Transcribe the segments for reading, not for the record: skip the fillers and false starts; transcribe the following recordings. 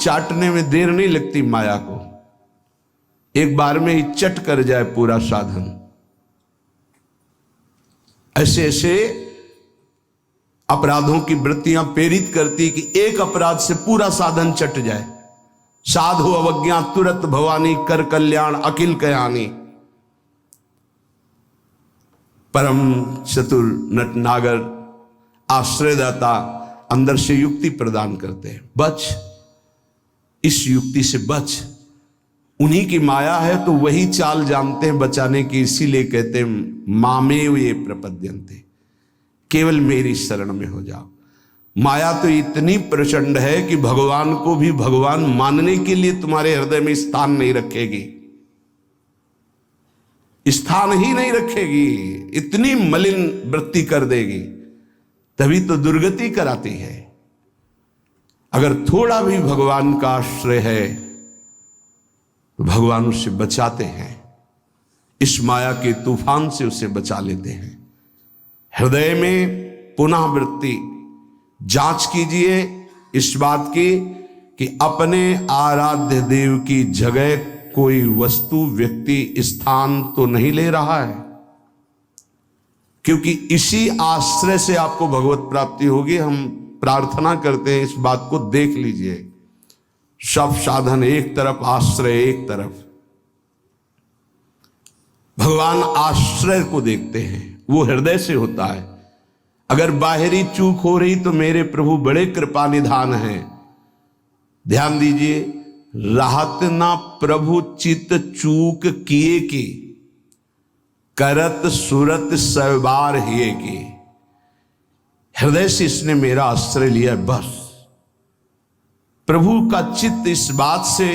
चाटने में देर नहीं लगती माया को, एक बार में ही चट कर जाए पूरा साधन। ऐसे ऐसे अपराधों की वृत्तियां प्रेरित करती कि एक अपराध से पूरा साधन चट जाए। साधु अवज्ञा तुरत भवानी, कर कल्याण अकिल कयानी। परम चतुर नटनागर आश्रयदाता अंदर से युक्ति प्रदान करते हैं, बच, इस युक्ति से बच। उन्हीं की माया है तो वही चाल जानते हैं बचाने की, इसीलिए कहते हैं मामेव ये प्रपद्यन्ते, केवल मेरी शरण में हो जाओ। माया तो इतनी प्रचंड है कि भगवान को भी भगवान मानने के लिए तुम्हारे हृदय में स्थान नहीं रखेगी, स्थान ही नहीं रखेगी, इतनी मलिन वृत्ति कर देगी, तभी तो दुर्गति कराती है। अगर थोड़ा भी भगवान का आश्रय है तो भगवान उसे बचाते हैं, इस माया के तूफान से उसे बचा लेते हैं। हृदय में पुनः वृत्ति जांच कीजिए इस बात की कि अपने आराध्य देव की जगह कोई वस्तु, व्यक्ति, स्थान तो नहीं ले रहा है, क्योंकि इसी आश्रय से आपको भगवत प्राप्ति होगी। हम प्रार्थना करते हैं, इस बात को देख लीजिए। सब साधन एक तरफ, आश्रय एक तरफ। भगवान आश्रय को देखते हैं, वो हृदय से होता है। अगर बाहरी चूक हो रही तो मेरे प्रभु बड़े कृपा निधान हैं। ध्यान दीजिए, राहत ना प्रभु चित चूक किए की, करत सुरत सवार हिए की। हृदय से इसने मेरा आश्रय लिया, बस। प्रभु का चित्त इस बात से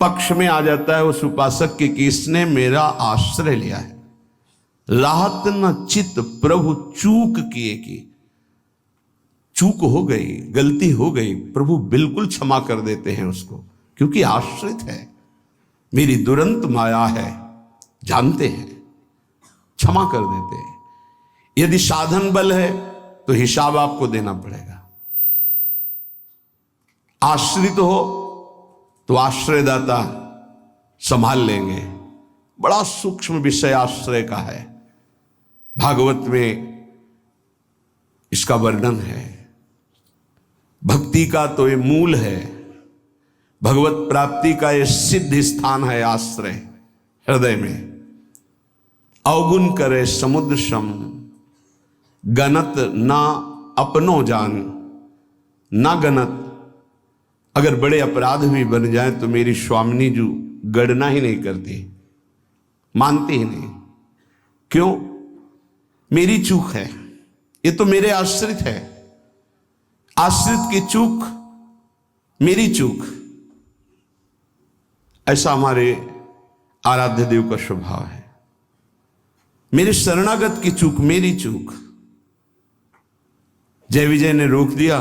पक्ष में आ जाता है उस उपासक के कि इसने मेरा आश्रय लिया है। राहत न चित्त प्रभु चूक किए की, चूक हो गई, गलती हो गई, प्रभु बिल्कुल क्षमा कर देते हैं उसको, क्योंकि आश्रित है, मेरी दुरंत माया है, जानते हैं, क्षमा कर देते हैं। यदि साधन बल है तो हिसाब आपको देना पड़ेगा। आश्रित हो तो आश्रयदाता संभाल लेंगे। बड़ा सूक्ष्म विषय आश्रय का है, भागवत में इसका वर्णन है। भक्ति का तो ये मूल है, भगवत प्राप्ति का ये सिद्ध स्थान है आश्रय, हृदय में। अवगुण करे समुद्र सम, गणत ना अपनो जान, ना गणत। अगर बड़े अपराध भी बन जाए तो मेरी स्वामिनी जी गणना ही नहीं करती, मानती ही नहीं। क्यों? मेरी चूक है, ये तो मेरे आश्रित है, आश्रित की चूक मेरी चूक। ऐसा हमारे आराध्य देव का स्वभाव है। मेरे शरणागत की चूक मेरी चूक। जय विजय ने रोक दिया,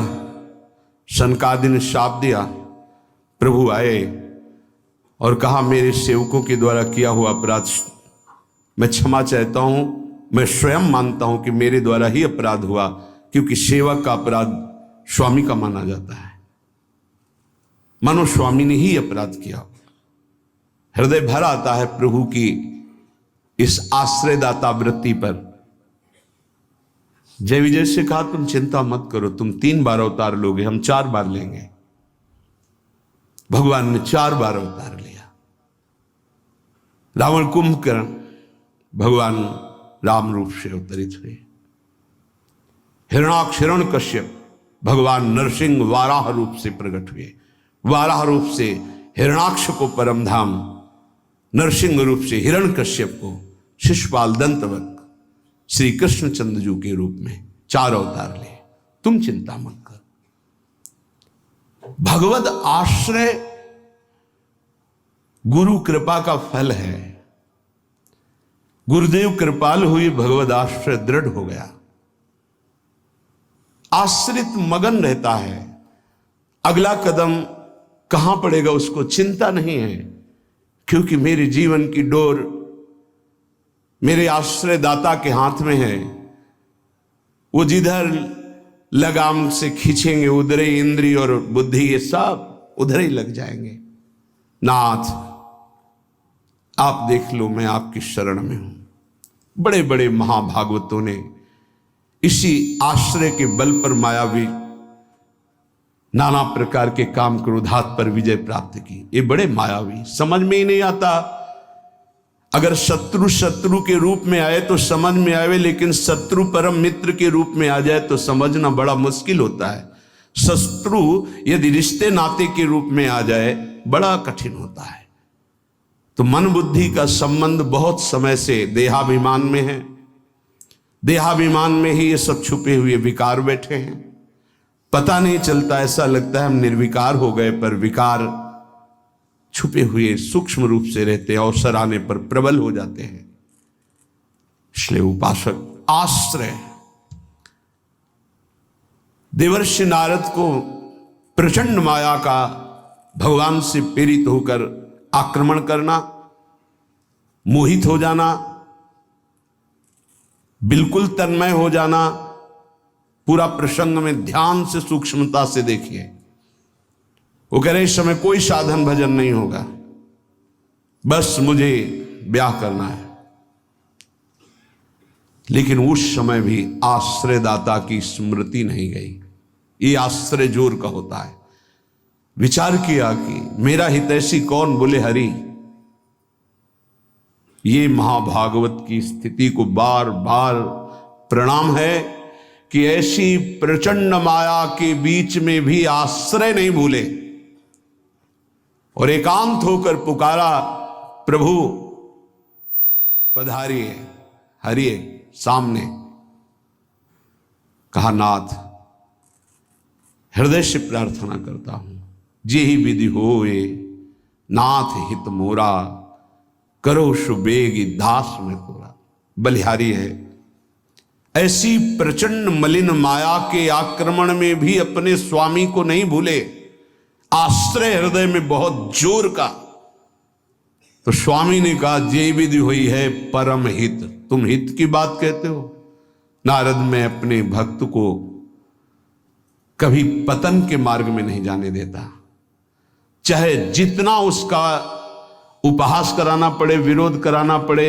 सनकादि ने शाप दिया। प्रभु आए और कहा मेरे सेवकों के द्वारा किया हुआ अपराध मैं क्षमा चाहता हूं। मैं स्वयं मानता हूं कि मेरे द्वारा ही अपराध हुआ, क्योंकि सेवक का अपराध स्वामी का माना जाता है। मानो स्वामी ने ही अपराध किया। हृदय भर आता है प्रभु की इस आश्रयदाता वृत्ति पर। जय विजय से कहा तुम चिंता मत करो, तुम 3 बार अवतार लोगे, हम 4 बार लेंगे। भगवान ने 4 बार अवतार लिया। रावण कुंभकर्ण भगवान राम रूप से अवतरित हुए। हिरणाक्ष हिरण्यकश्यप भगवान नरसिंह वाराह रूप से प्रकट हुए। वाराह रूप से हिरणाक्ष को परम धाम, नरसिंह रूप से हिरण्यकश्यप को शिशुपाल दंतवत श्री कृष्णचंद्र जी के रूप में 4 अवतार लिए। तुम चिंता मत कर। भगवद आश्रय गुरु कृपा का फल है। गुरुदेव कृपाल हुई, भगवद आश्रय दृढ़ हो गया। आश्रित मगन रहता है, अगला कदम कहां पड़ेगा उसको चिंता नहीं है, क्योंकि मेरे जीवन की डोर मेरे आश्रयदाता के हाथ में है। वो जिधर लगाम से खींचेंगे उधर इंद्रिय और बुद्धि ये सब उधर ही लग जाएंगे। नाथ आप देख लो, मैं आपकी शरण में हूं। बड़े बड़े महाभागवतों ने इसी आश्रय के बल पर मायावी नाना प्रकार के काम क्रोधात पर विजय प्राप्त की। ये बड़े मायावी, समझ में ही नहीं आता। अगर शत्रु शत्रु के रूप में आए तो समझ में आवे, लेकिन शत्रु परम मित्र के रूप में आ जाए तो समझना बड़ा मुश्किल होता है। शत्रु यदि रिश्ते नाते के रूप में आ जाए बड़ा कठिन होता है। तो मन बुद्धि का संबंध बहुत समय से देहाभिमान में है। देहाभिमान में ही ये सब छुपे हुए विकार बैठे हैं, पता नहीं चलता। ऐसा लगता है हम निर्विकार हो गए, पर विकार छुपे हुए सूक्ष्म रूप से रहते हैं, अवसर आने पर प्रबल हो जाते हैं। इसलिए उपासक आश्रय, देवर्षि नारद को प्रचंड माया का भगवान से प्रेरित होकर आक्रमण करना, मोहित हो जाना, बिल्कुल तन्मय हो जाना। पूरा प्रसंग में ध्यान से सूक्ष्मता से देखिए। वो कह रहे इस समय कोई साधन भजन नहीं होगा, बस मुझे ब्याह करना है। लेकिन उस समय भी आश्रयदाता की स्मृति नहीं गई। ये आश्रय जोर का होता है। विचार किया कि मेरा हितैषी कौन, बोले हरि। ये महाभागवत की स्थिति को बार बार प्रणाम है कि ऐसी प्रचंड माया के बीच में भी आश्रय नहीं भूले और एकांत होकर पुकारा, प्रभु पधारिए, हरिए सामने। कहा नाथ हृदय से प्रार्थना करता हूं, जे ही विधि होए नाथ हित मोरा, करो सुबेगी दास में तोरा। बलिहारी है, ऐसी प्रचंड मलिन माया के आक्रमण में भी अपने स्वामी को नहीं भूले। आश्रय हृदय में बहुत जोर का। तो स्वामी ने कहा जे विधि हुई है परम हित। तुम हित की बात कहते हो? नारद, मैं अपने भक्त को कभी पतन के मार्ग में नहीं जाने देता। चाहे जितना उसका उपहास कराना पड़े, विरोध कराना पड़े,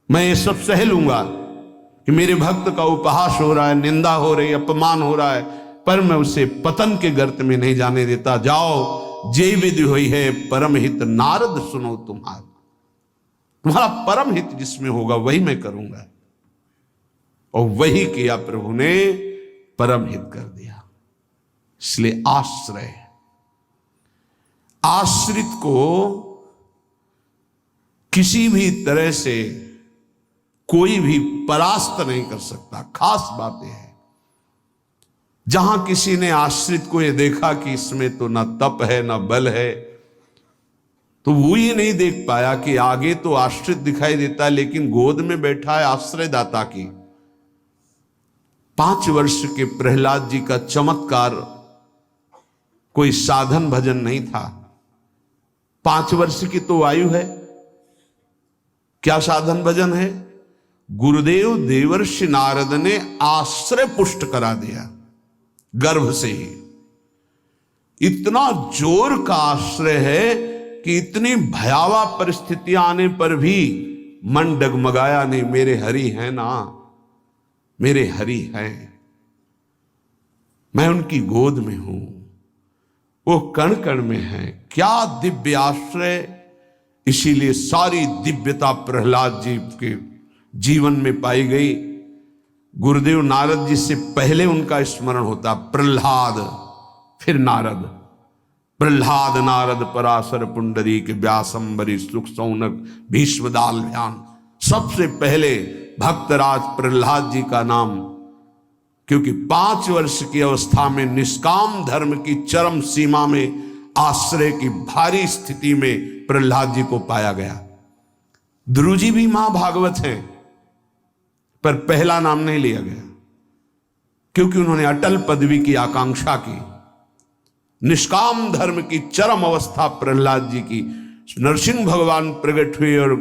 मैं ये सब सह लूंगा कि मेरे भक्त का उपहास हो रहा है, निंदा हो रही है, अपमान हो रहा है, पर मैं उसे पतन के गर्त में नहीं जाने देता। जाओ, जे विधि हुई है परम हित, नारद सुनो तुम्हारा परम हित जिसमें होगा वही मैं करूंगा। और वही किया प्रभु ने, परम हित कर दिया। इसलिए आश्रय, आश्रित को किसी भी तरह से कोई भी परास्त नहीं कर सकता। खास बात यह है, जहां किसी ने आश्रित को यह देखा कि इसमें तो ना तप है ना बल है, तो वो ये नहीं देख पाया कि आगे तो आश्रित दिखाई देता है लेकिन गोद में बैठा है आश्रयदाता की। 5 वर्ष के प्रहलाद जी का चमत्कार कोई साधन भजन नहीं था। 5 वर्ष की तो आयु है, क्या साधन भजन है? गुरुदेव देवर्षि नारद ने आश्रय पुष्ट करा दिया गर्भ से ही। इतना जोर का आश्रय है कि इतनी भयावह परिस्थितियां आने पर भी मन डगमगाया नहीं। मेरे हरि हैं ना, मेरे हरि हैं, मैं उनकी गोद में हूं, वो कण कण में है। क्या दिव्य आश्रय! इसीलिए सारी दिव्यता प्रहलाद जी के जीवन में पाई गई। गुरुदेव नारद जी से पहले उनका स्मरण होता प्रहलाद, फिर नारद। प्रहलाद नारद पराशर पुंडरीक व्यासंबरी सुख सौनक भीष्मदाल ध्यान। सबसे पहले भक्तराज प्रहलाद जी का नाम, क्योंकि 5 वर्ष की अवस्था में निष्काम धर्म की चरम सीमा में आश्रय की भारी स्थिति में प्रहलाद जी को पाया गया। ध्रुव जी भी महाभागवत हैं, पर पहला नाम नहीं लिया गया क्योंकि उन्होंने अटल पदवी की आकांक्षा की। निष्काम धर्म की चरम अवस्था प्रहलाद जी की। नरसिंह भगवान प्रकट हुए और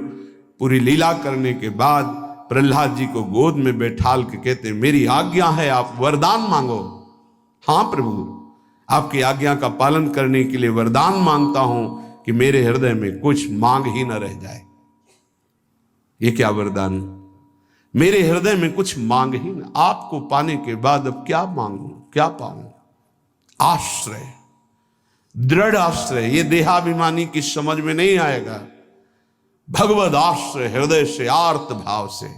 पूरी लीला करने के बाद प्रहलाद जी को गोद में बैठाल के कहते, मेरी आज्ञा है, आप वरदान मांगो। हाँ प्रभु, आपकी आज्ञा का पालन करने के लिए वरदान मांगता हूं कि मेरे हृदय में कुछ मांग ही न रह जाए। ये क्या वरदान? मेरे हृदय में कुछ मांग ही न, आपको पाने के बाद अब क्या मांगू, क्या पाऊं? आश्रय, दृढ़ आश्रय, ये देहाभिमानी की समझ में नहीं आएगा। भगवद आश्रय, हृदय से आर्त भाव से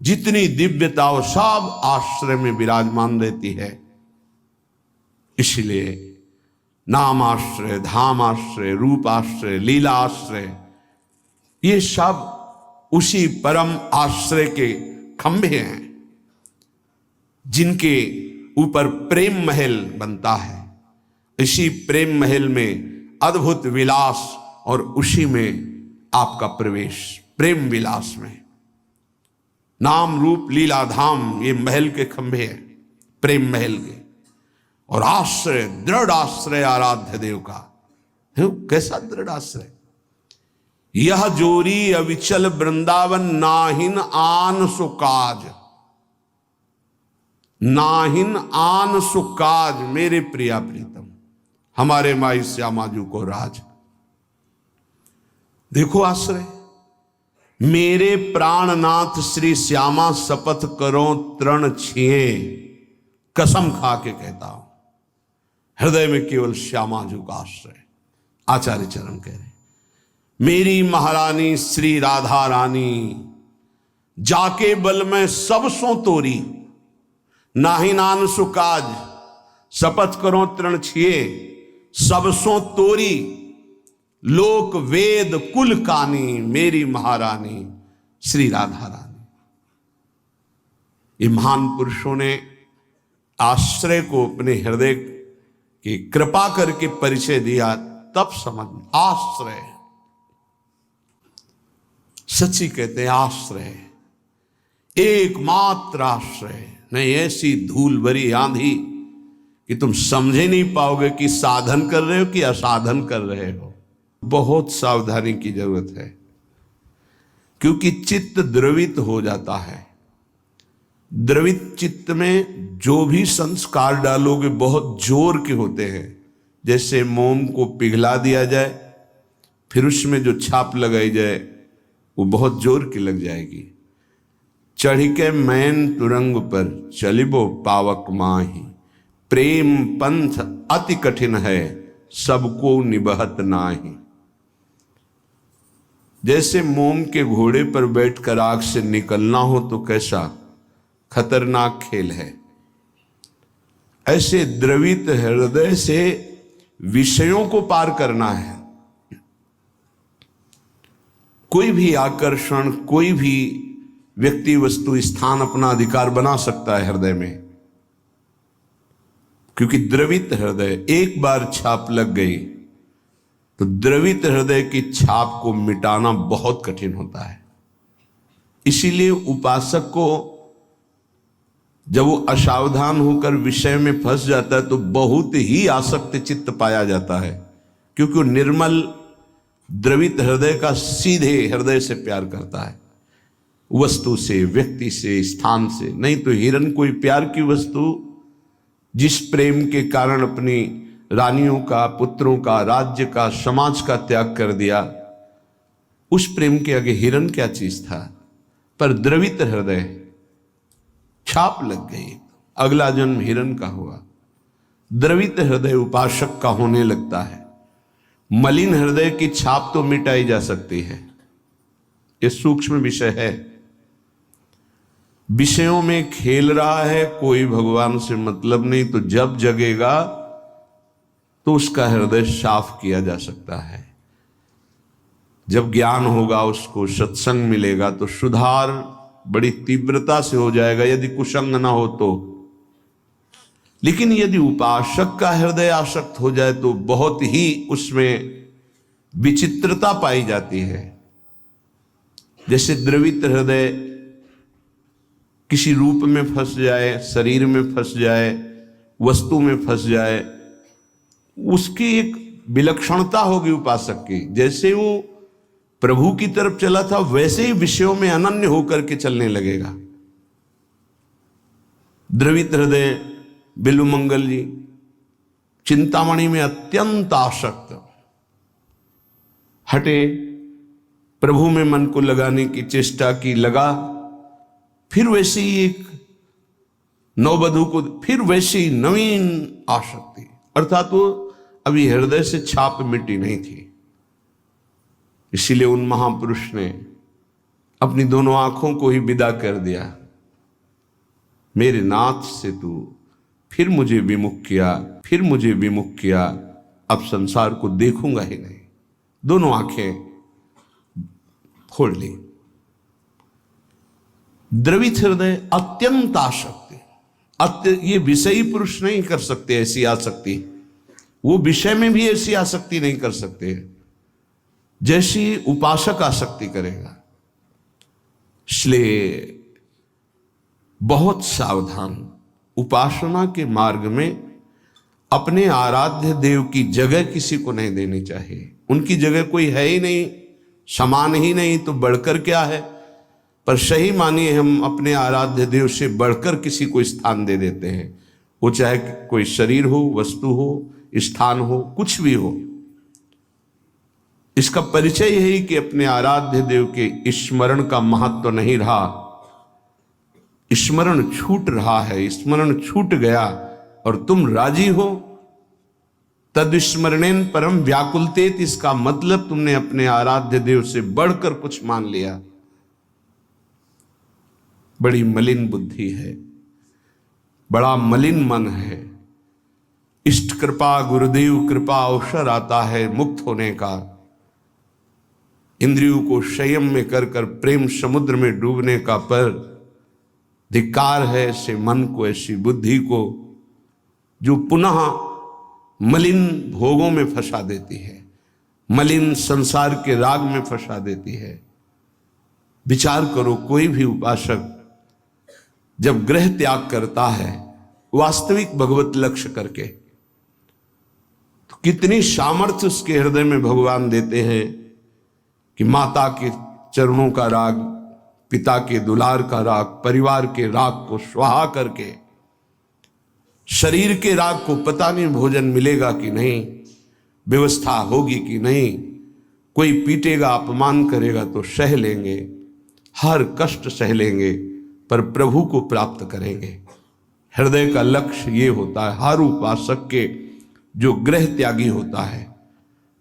जितनी दिव्यता वो सब आश्रय में विराजमान रहती है। इसलिए नाम आश्रय, धाम आश्रय, रूप आश्रय, लीला आश्रय, ये सब उसी परम आश्रय के खंभे हैं जिनके ऊपर प्रेम महल बनता है। इसी प्रेम महल में अद्भुत विलास और उसी में आपका प्रवेश, प्रेम विलास में। नाम रूप लीला धाम ये महल के खंभे हैं, प्रेम महल के। और आश्रय, दृढ़ आश्रय आराध्य देव का है। कैसा दृढ़ आश्रय? यह जोरी अविचल वृंदावन, नाहिन आन सुकाज, नाहिन आन सुकाज। मेरे प्रिया प्रीतम, हमारे माई श्यामाजू को राज। देखो आश्रय, मेरे प्राणनाथ श्री श्यामा शपथ करो तृण छिए, कसम खा के कहता हूं, हृदय में केवल श्यामाजू का आश्रय। आचार्य चरण कह रहे, मेरी महारानी श्री राधा रानी, जाके बल में सब सो तोरी, नाहि नान सुकाज, शपथ करो तृण छिए, सब सो तोरी, लोक वेद कुल कानी, मेरी महारानी श्री राधा रानी। ये महान पुरुषों ने आश्रय को अपने हृदय की कृपा करके परिचय दिया, तब समझ। आश्रय सच्ची कहते हैं, आश्रय एकमात्र आश्रय। नहीं ऐसी धूल भरी आंधी कि तुम समझे नहीं पाओगे कि साधन कर रहे हो कि असाधन कर रहे हो। बहुत सावधानी की जरूरत है, क्योंकि चित्त द्रवित हो जाता है। द्रवित चित्त में जो भी संस्कार डालोगे बहुत जोर के होते हैं। जैसे मोम को पिघला दिया जाए, फिर उसमें जो छाप लगाई जाए वो बहुत जोर की लग जाएगी। चढ़ के मैन तुरंग पर चलिबो पावक माही, प्रेम पंथ अति कठिन है, सबको निबहत नाही। जैसे मोम के घोड़े पर बैठकर आग से निकलना हो तो कैसा खतरनाक खेल है, ऐसे द्रवित हृदय से विषयों को पार करना है। कोई भी आकर्षण, कोई भी व्यक्ति वस्तु स्थान अपना अधिकार बना सकता है हृदय में, क्योंकि द्रवित हृदय, एक बार छाप लग गई तो द्रवित हृदय की छाप को मिटाना बहुत कठिन होता है। इसीलिए उपासक को जब वो असावधान होकर विषय में फंस जाता है तो बहुत ही आसक्त चित्त पाया जाता है, क्योंकि वो निर्मल द्रवित हृदय का सीधे हृदय से प्यार करता है, वस्तु से, व्यक्ति से, स्थान से। नहीं तो हिरन कोई प्यार की वस्तु जिस प्रेम के कारण अपनी रानियों का, पुत्रों का, राज्य का, समाज का त्याग कर दिया, उस प्रेम के आगे हिरन क्या चीज था। पर द्रवित हृदय, छाप लग गई, अगला जन्म हिरन का हुआ। द्रवित हृदय उपासक का होने लगता है। मलिन हृदय की छाप तो मिटाई जा सकती है, ये सूक्ष्म विषय है। विषयों में खेल रहा है, कोई भगवान से मतलब नहीं, तो जब जगेगा तो उसका हृदय साफ किया जा सकता है। जब ज्ञान होगा, उसको सत्संग मिलेगा तो सुधार बड़ी तीव्रता से हो जाएगा, यदि कुसंग ना हो तो। लेकिन यदि उपासक का हृदय आसक्त हो जाए तो बहुत ही उसमें विचित्रता पाई जाती है। जैसे द्रवित हृदय किसी रूप में फंस जाए, शरीर में फंस जाए, वस्तु में फंस जाए, उसकी एक विलक्षणता होगी उपासक की। जैसे वो प्रभु की तरफ चला था वैसे ही विषयों में अनन्य होकर के चलने लगेगा। द्रवित हृदय बिल्वमंगल जी चिंतामणि में अत्यंत आसक्त, हटे, प्रभु में मन को लगाने की चेष्टा की, लगा, फिर वैसे ही एक नववधू को, फिर वैसे ही नवीन आसक्ति, अर्थात वो अभी हृदय से छाप मिटी नहीं थी। इसीलिए उन महापुरुष ने अपनी दोनों आंखों को ही विदा कर दिया। मेरे नाथ से तू फिर मुझे विमुख किया, फिर मुझे विमुख किया, अब संसार को देखूंगा ही नहीं। दोनों आंखें फोड़ ली। द्रवित हृदय, अत्यंत आसक्ति, ये विषयी पुरुष नहीं कर सकते ऐसी आसक्ति, वो विषय में भी ऐसी आसक्ति नहीं कर सकते जैसी उपासक आसक्ति करेगा। इसलिए बहुत सावधान, उपासना के मार्ग में अपने आराध्य देव की जगह किसी को नहीं देनी चाहिए। उनकी जगह कोई है ही नहीं, समान ही नहीं, तो बढ़कर क्या है। पर सही मानिए हम अपने आराध्य देव से बढ़कर किसी को स्थान दे देते हैं, वो चाहे कोई शरीर हो, वस्तु हो, स्थान हो, कुछ भी हो। इसका परिचय यही कि अपने आराध्य देव के स्मरण का महत्व नहीं रहा, स्मरण छूट रहा है, स्मरण छूट गया और तुम राजी हो। तद स्मरणेन परम व्याकुलतेत, इसका मतलब तुमने अपने आराध्य देव से बढ़कर कुछ मान लिया। बड़ी मलिन बुद्धि है, बड़ा मलिन मन है। इष्ट कृपा, गुरुदेव कृपा अवसर आता है मुक्त होने का। इंद्रियों को संयम में कर कर प्रेम समुद्र में डूबने का, पर धिक्कार है ऐसे मन को, ऐसी बुद्धि को जो पुनः मलिन भोगों में फंसा देती है, मलिन संसार के राग में फंसा देती है। विचार करो, कोई भी उपासक जब ग्रह त्याग करता है वास्तविक भगवत लक्ष्य करके, तो कितनी सामर्थ्य उसके हृदय में भगवान देते हैं कि माता के चरणों का राग, पिता के दुलार का राग, परिवार के राग को स्वाहा करके, शरीर के राग को पता नहीं भोजन मिलेगा कि नहीं, व्यवस्था होगी कि नहीं, कोई पीटेगा, अपमान करेगा तो सह लेंगे, हर कष्ट सह लेंगे, पर प्रभु को प्राप्त करेंगे। हृदय का लक्ष्य ये होता है हर उपासक के, जो ग्रह त्यागी होता है,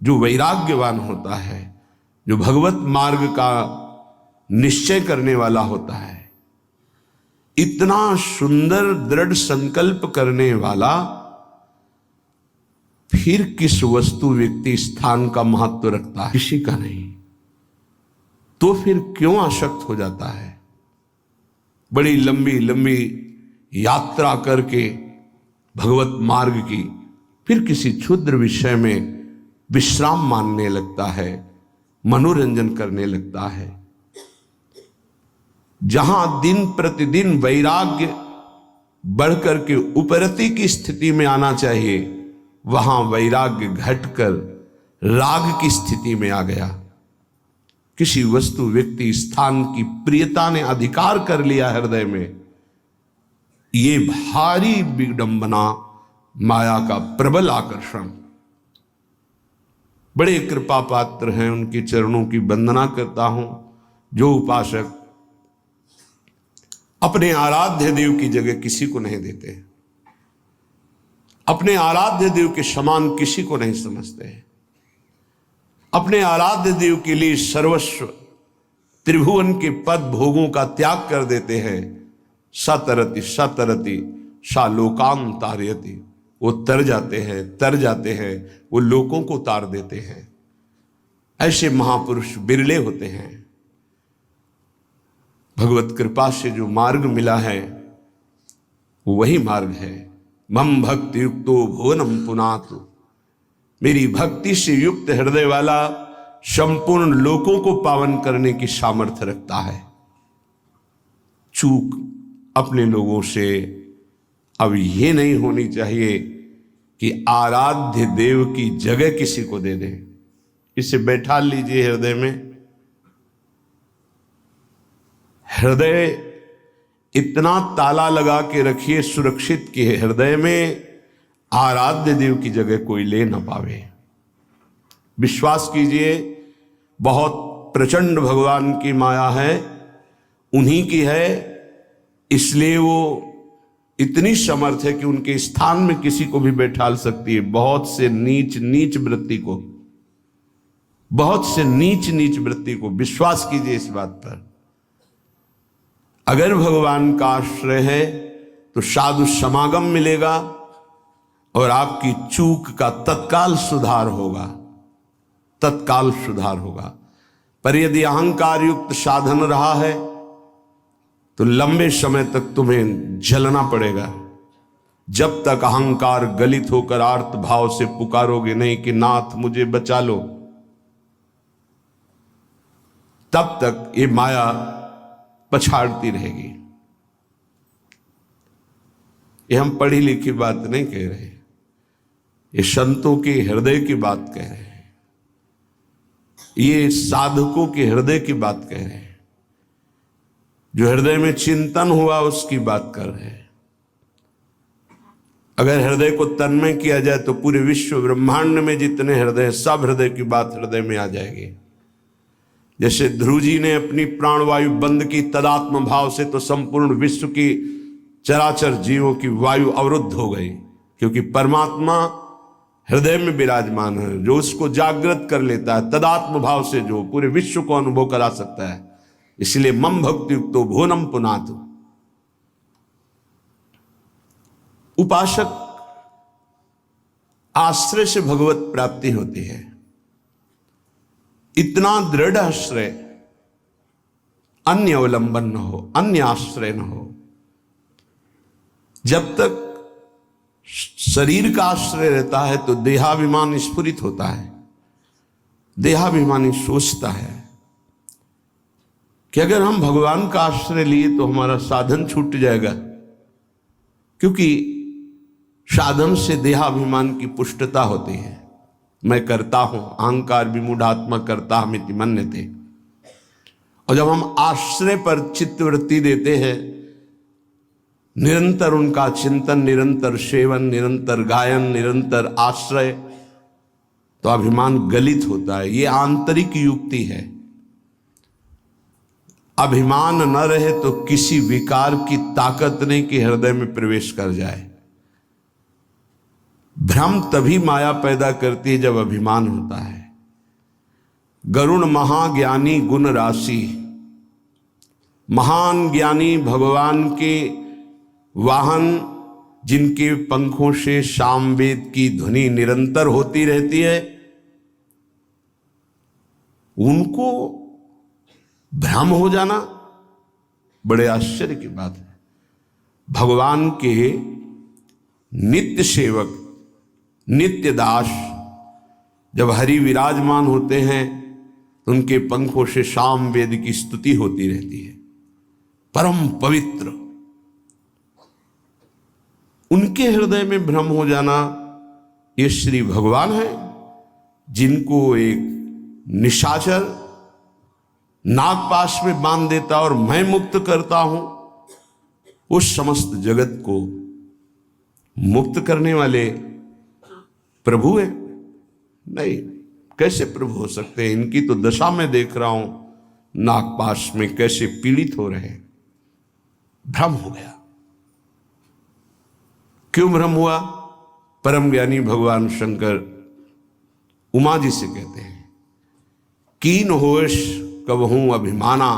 जो वैराग्यवान होता है, जो भगवत मार्ग का निश्चय करने वाला होता है, इतना सुंदर दृढ़ संकल्प करने वाला, फिर किस वस्तु, व्यक्ति, स्थान का महत्व रखता है? किसी का नहीं। तो फिर क्यों आसक्त हो जाता है? बड़ी लंबी लंबी यात्रा करके भगवत मार्ग की, फिर किसी क्षुद्र विषय में विश्राम मानने लगता है, मनोरंजन करने लगता है। जहां दिन प्रतिदिन वैराग्य बढ़कर के उपरति की स्थिति में आना चाहिए, वहां वैराग्य घटकर राग की स्थिति में आ गया। किसी वस्तु, व्यक्ति, स्थान की प्रियता ने अधिकार कर लिया हृदय में। ये भारी विडंबना, माया का प्रबल आकर्षण। बड़े कृपा पात्र हैं, उनके चरणों की वंदना करता हूं जो उपासक अपने आराध्य देव की जगह किसी को नहीं देते, अपने आराध्य देव के समान किसी को नहीं समझते, अपने आराध्य देव के लिए सर्वस्व त्रिभुवन के पद भोगों का त्याग कर देते हैं। सतरति सतरति सा लोकाम तारयति, वो तर जाते हैं, वो लोगों को तार देते हैं। ऐसे महापुरुष बिरले होते हैं। भगवत कृपा से जो मार्ग मिला है वो वही मार्ग है। मम भक्ति युक्तो भुवनम पुनातु, मेरी भक्ति से युक्त हृदय वाला संपूर्ण लोकों को पावन करने की सामर्थ्य रखता है। चूक अपने लोगों से अब ये नहीं होनी चाहिए कि आराध्य देव की जगह किसी को दे दे। इसे बैठा लीजिए हृदय में। हृदय इतना ताला लगा के रखिए सुरक्षित कि हृदय में आराध्य देव की जगह कोई ले ना पावे। विश्वास कीजिए, बहुत प्रचंड भगवान की माया है, उन्हीं की है, इसलिए वो इतनी समर्थ है कि उनके स्थान में किसी को भी बैठाल सकती है। बहुत से नीच नीच वृत्ति को, बहुत से नीच नीच वृत्ति को, विश्वास कीजिए इस बात पर। अगर भगवान का आश्रय है तो साधु समागम मिलेगा और आपकी चूक का तत्काल सुधार होगा, तत्काल सुधार होगा। पर यदि अहंकार युक्त साधन रहा है तो लंबे समय तक तुम्हें जलना पड़ेगा। जब तक अहंकार गलित होकर आर्त भाव से पुकारोगे नहीं कि नाथ मुझे बचा लो, तब तक ये माया पछाड़ती रहेगी। ये हम पढ़ी लिखी बात नहीं कह रहे, ये संतों के हृदय की बात कह रहे हैं, ये साधकों के हृदय की बात कह रहे हैं। जो हृदय में चिंतन हुआ उसकी बात कर रहे हैं। अगर हृदय को तन्मय किया जाए तो पूरे विश्व ब्रह्मांड में जितने हृदय, सब हृदय की बात हृदय में आ जाएगी। जैसे ध्रुव जी ने अपनी प्राणवायु बंद की तदात्म भाव से, तो संपूर्ण विश्व की चराचर जीवों की वायु अवरुद्ध हो गई, क्योंकि परमात्मा हृदय में विराजमान है। जो उसको जागृत कर लेता है तदात्म भाव से, जो पूरे विश्व को अनुभव करा सकता है। इसलिए मम भक्ति युक्तो भुवनम पुनातु। उपासक आश्रय से भगवत प्राप्ति होती है। इतना दृढ़ आश्रय, अन्य अवलंबन न हो, अन्य आश्रय न हो। जब तक शरीर का आश्रय रहता है तो देहाभिमान स्फुरित होता है, देहाभिमानी सोचता है कि अगर हम भगवान का आश्रय लिए तो हमारा साधन छूट जाएगा, क्योंकि साधन से देहाभिमान की पुष्टता होती है। मैं करता हूं, अहंकार विमूढ़ात्मा करता हमिति मन्यते। और जब हम आश्रय पर चित्तवृत्ति देते हैं, निरंतर उनका चिंतन, निरंतर सेवन, निरंतर गायन, निरंतर आश्रय, तो अभिमान गलित होता है। ये आंतरिक युक्ति है। अभिमान न रहे तो किसी विकार की ताकत नहीं कि हृदय में प्रवेश कर जाए। भ्रम तभी माया पैदा करती है जब अभिमान होता है। गरुण महाज्ञानी गुण राशि, महान ज्ञानी भगवान के वाहन, जिनके पंखों से सामवेद की ध्वनि निरंतर होती रहती है, उनको भ्रम हो जाना बड़े आश्चर्य की बात है। भगवान के नित्य सेवक, नित्य दास जब हरि विराजमान होते हैं तो उनके पंखों से सामवेद की स्तुति होती रहती है। परम पवित्र, उनके हृदय में भ्रम हो जाना, ये श्री भगवान है, जिनको एक निशाचर नागपाश में बांध देता और मैं मुक्त करता हूं, उस समस्त जगत को मुक्त करने वाले प्रभु है। नहीं, कैसे प्रभु हो सकते हैं? इनकी तो दशा में देख रहा हूं, नागपाश में कैसे पीड़ित हो रहे हैं। भ्रम हो गया। क्यों भ्रम हुआ? परम ज्ञानी भगवान शंकर उमा जी से कहते हैं, कीन होश कबहूं अभिमाना,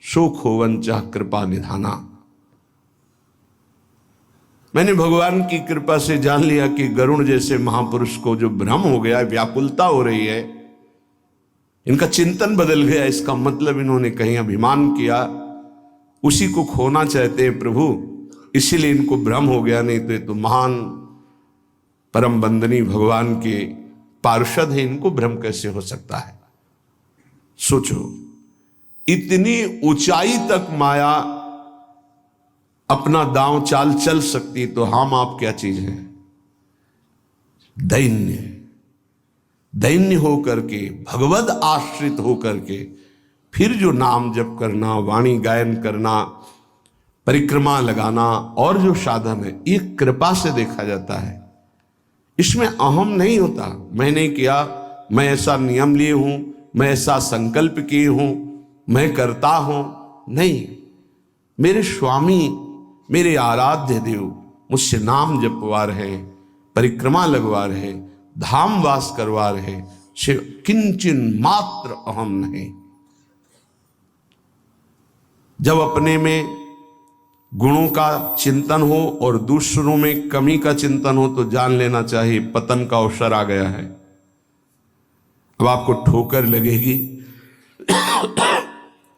सुख होवन चाह कृपा निधाना। मैंने भगवान की कृपा से जान लिया कि गरुण जैसे महापुरुष को जो भ्रम हो गया, व्याकुलता हो रही है, इनका चिंतन बदल गया। इसका मतलब इन्होंने कहीं अभिमान किया, उसी को खोना चाहते हैं प्रभु, इसीलिए इनको भ्रम हो गया। नहीं तो ये तो महान परम बंदनी भगवान के पार्षद है, इनको भ्रम कैसे हो सकता है? सोचो, इतनी ऊंचाई तक माया अपना दांव चाल चल सकती, तो हम आप क्या चीज हैं? दैन्य, दैन्य होकर के, भगवद आश्रित होकर के, फिर जो नाम जप करना, वाणी गायन करना, परिक्रमा लगाना और जो साधन है ये कृपा से देखा जाता है। इसमें अहम नहीं होता, मैंने किया, मैं ऐसा नियम लिए हूं, मैं ऐसा संकल्प किए हूं, मैं करता हूं। नहीं, मेरे स्वामी, मेरे आराध्य देव मुझसे नाम जपवा रहे, परिक्रमा लगवा रहे, धाम वास करवा रहे, से किंचन मात्र अहम नहीं। जब अपने में गुणों का चिंतन हो और दूसरों में कमी का चिंतन हो तो जान लेना चाहिए पतन का अवसर आ गया है। अब आपको ठोकर लगेगी,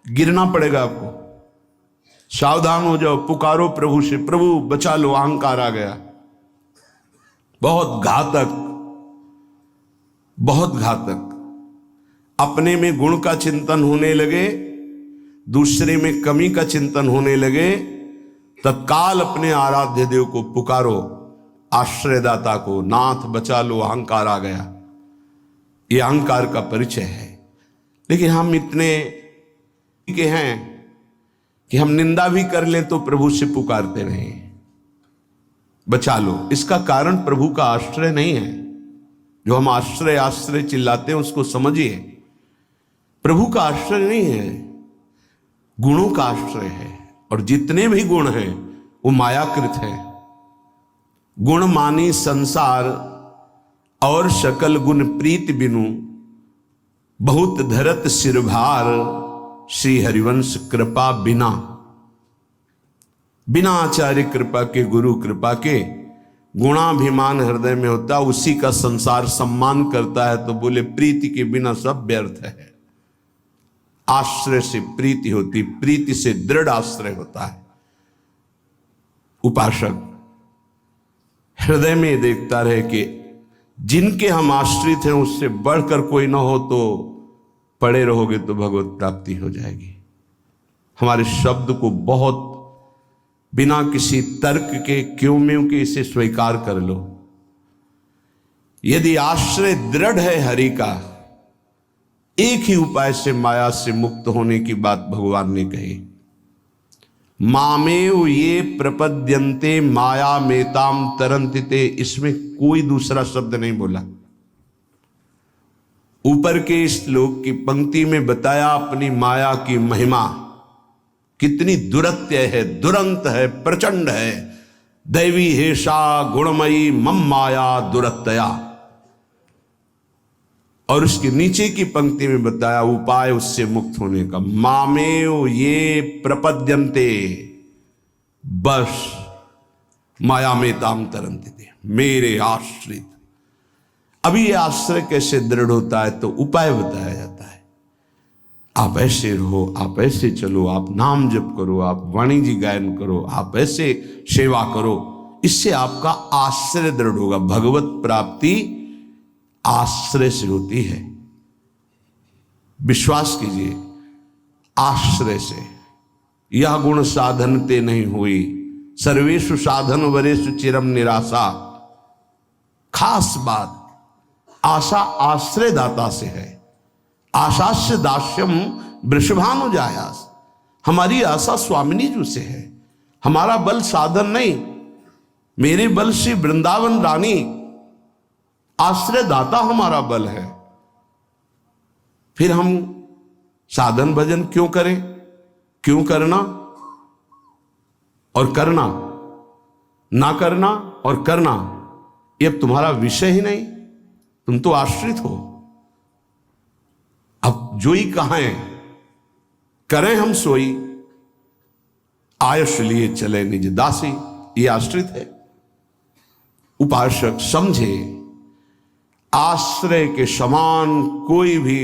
गिरना पड़ेगा आपको। सावधान हो जाओ, पुकारो प्रभु से, प्रभु बचा लो, अहंकार आ गया। बहुत घातक, बहुत घातक। अपने में गुण का चिंतन होने लगे, दूसरे में कमी का चिंतन होने लगे, तत्काल अपने आराध्य देव को पुकारो, आश्रयदाता को, नाथ बचा लो, अहंकार आ गया। ये अहंकार का परिचय है। लेकिन हम इतने के हैं कि हम निंदा भी कर लें तो प्रभु से पुकारते नहीं, बचा लो। इसका कारण प्रभु का आश्रय नहीं है। जो हम आश्रय आश्रय चिल्लाते हैं उसको समझिए, प्रभु का आश्रय नहीं है, गुणों का आश्रय है। और जितने भी गुण हैं वो मायाकृत है। गुण मानी संसार और सकल गुण प्रीत बिनु, बहुत धरत सिरभार, श्री हरिवंश कृपा बिना। बिना आचार्य कृपा के, गुरु कृपा के, गुणाभिमान हृदय में होता, उसी का संसार सम्मान करता है। तो बोले प्रीति के बिना सब व्यर्थ है। आश्रय से प्रीति होती, प्रीति से दृढ़ आश्रय होता है। उपासक हृदय में देखता रहे कि जिनके हम आश्रित हैं उससे बढ़कर कोई ना हो, तो पड़े रहोगे तो भगवत प्राप्ति हो जाएगी। हमारे शब्द को बहुत बिना किसी तर्क के, क्यों में के, इसे स्वीकार कर लो। यदि आश्रय दृढ़ है हरि का, एक ही उपाय से माया से मुक्त होने की बात भगवान ने कही। मामेव ये प्रपद्यन्ते माया मेताम तरन्तिते, इसमें कोई दूसरा शब्द नहीं बोला। ऊपर के श्लोक की पंक्ति में बताया अपनी माया की महिमा कितनी दुरत्य है, दुरंत है, प्रचंड है। दैवी हेषा गुणमयी मम माया दुरत्या। और उसके नीचे की पंक्ति में बताया उपाय उससे मुक्त होने का। मामेव ये प्रपद्यन्ते, बस माया में ताम तरन्ते, मेरे आश्रित। अभी ये आश्रय कैसे दृढ़ होता है तो उपाय बताया जाता है। आप ऐसे रहो, आप ऐसे चलो, आप नाम जप करो, आप वाणी जी गायन करो, आप ऐसे सेवा करो, इससे आपका आश्रय दृढ़ होगा। भगवत प्राप्ति आश्रय से होती है। विश्वास कीजिए, आश्रय से। यह गुण साधनते नहीं हुई, सर्वेषु साधन वरेषु चिरम निराशा। खास बात, आशा आश्रय दाता से है। आशास्य दास्यम वृषभानुजायास। हमारी आशा स्वामिनी जी से है। हमारा बल साधन नहीं, मेरे बल से वृंदावन रानी आश्रय दाता हमारा बल है। फिर हम साधन भजन क्यों करें? क्यों करना और करना, ना करना और करना, ये अब तुम्हारा विषय ही नहीं। तुम तो आश्रित हो। अब जोई कहां है, करें हम सोई, आयुष लिए चले निज दासी, ये आश्रित है। उपासक समझे, आश्रय के समान कोई भी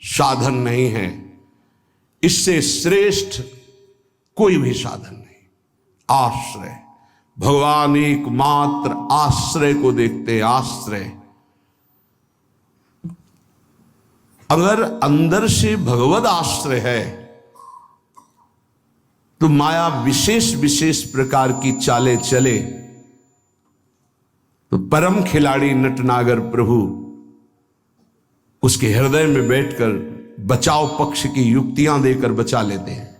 साधन नहीं है। इससे श्रेष्ठ कोई भी साधन नहीं। आश्रय, भगवान एकमात्र आश्रय को देखते। आश्रय, अगर अंदर से भगवद आश्रय है तो माया विशेष विशेष प्रकार की चालें चले तो परम खिलाड़ी नटनागर प्रभु उसके हृदय में बैठकर बचाव पक्ष की युक्तियां देकर बचा लेते हैं।